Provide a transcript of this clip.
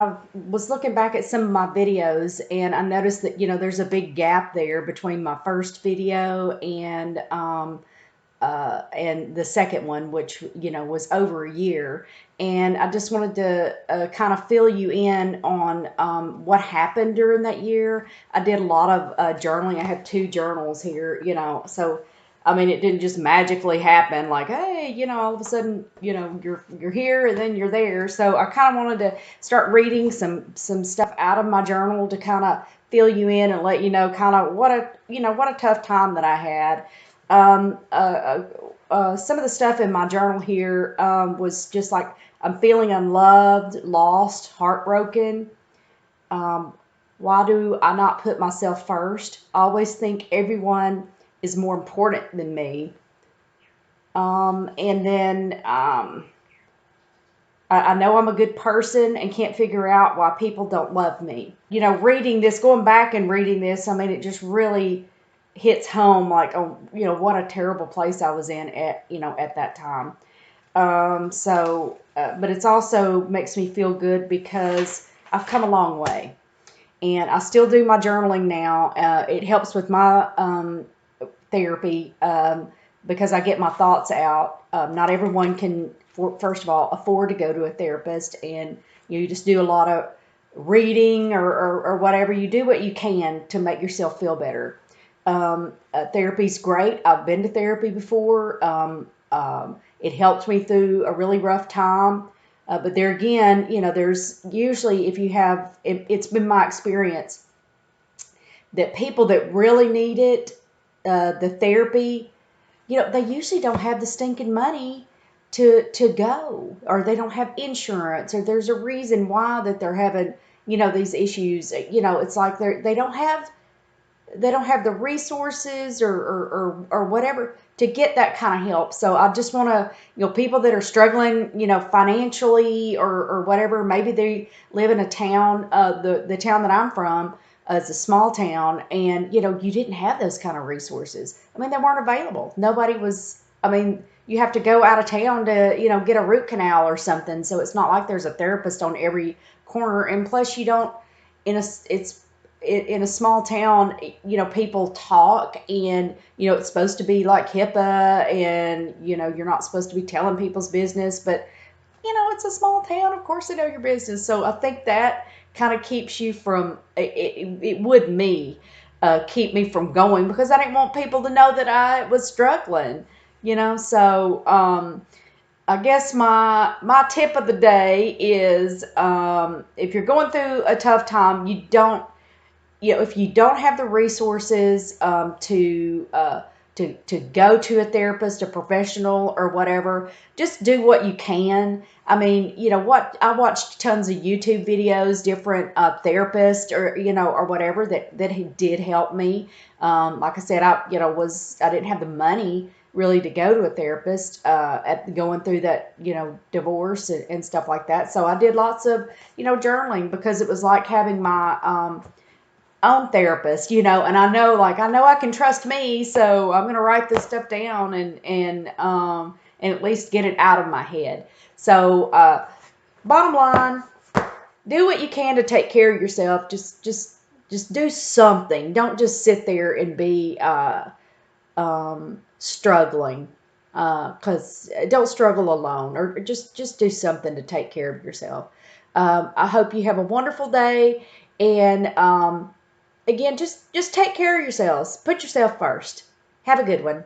I was looking back at some of my videos and I noticed that, there's a big gap there between my first video and the second one, which, was over a year. And I just wanted to kind of fill you in on what happened during that year. I did a lot of journaling. I have two journals here, so I mean, it didn't just magically happen like, hey, all of a sudden, you're here and then you're there. So I kind of wanted to start reading some stuff out of my journal to kind of fill you in and let you know kind of what a tough time that I had. Some of the stuff in my journal here was just like I'm feeling unloved, lost, heartbroken. Um, why do I not put myself first? I always think everyone is more important than me. And then I know I'm a good person and can't figure out why people don't love me. Reading this, going back and reading this, I mean, it just really hits home like, oh, what a terrible place I was in at that time. But it's also makes me feel good because I've come a long way and I still do my journaling now. It helps with my therapy because I get my thoughts out. Not everyone can, first of all, afford to go to a therapist, and you just do a lot of reading or whatever. You do what you can to make yourself feel better. Therapy's great. I've been to therapy before. It helped me through a really rough time. But there again, there's usually, if you have, it's been my experience that people that really need it, the therapy, they usually don't have the stinking money to go, or they don't have insurance, or there's a reason why that they're having, these issues. It's like they don't have the resources or whatever to get that kind of help. So I just want to, people that are struggling, financially or whatever, maybe they live in a town, the town that I'm from is a small town, and, you didn't have those kind of resources. I mean, they weren't available. Nobody was, I mean, you have to go out of town to, get a root canal or something. So it's not like there's a therapist on every corner. And plus you don't, it's in a small town, people talk, and it's supposed to be like HIPAA, and you're not supposed to be telling people's business, but it's a small town. Of course, they know your business. So I think that kind of keeps you from it would me keep me from going because I didn't want people to know that I was struggling. So I guess my tip of the day is if you're going through a tough time, if you don't have the resources to go to a therapist, a professional, or whatever, just do what you can. I mean, what I watched tons of YouTube videos, different therapists, or whatever that did help me. Like I said, I didn't have the money really to go to a therapist at going through that divorce and stuff like that. So I did lots of journaling because it was like having my own therapist, and I know I can trust me, so I'm gonna write this stuff down and at least get it out of my head. So bottom line, do what you can to take care of yourself. Just do something. Don't just sit there and be struggling. Because don't struggle alone, or just do something to take care of yourself. I hope you have a wonderful day, and again, just take care of yourselves. Put yourself first. Have a good one.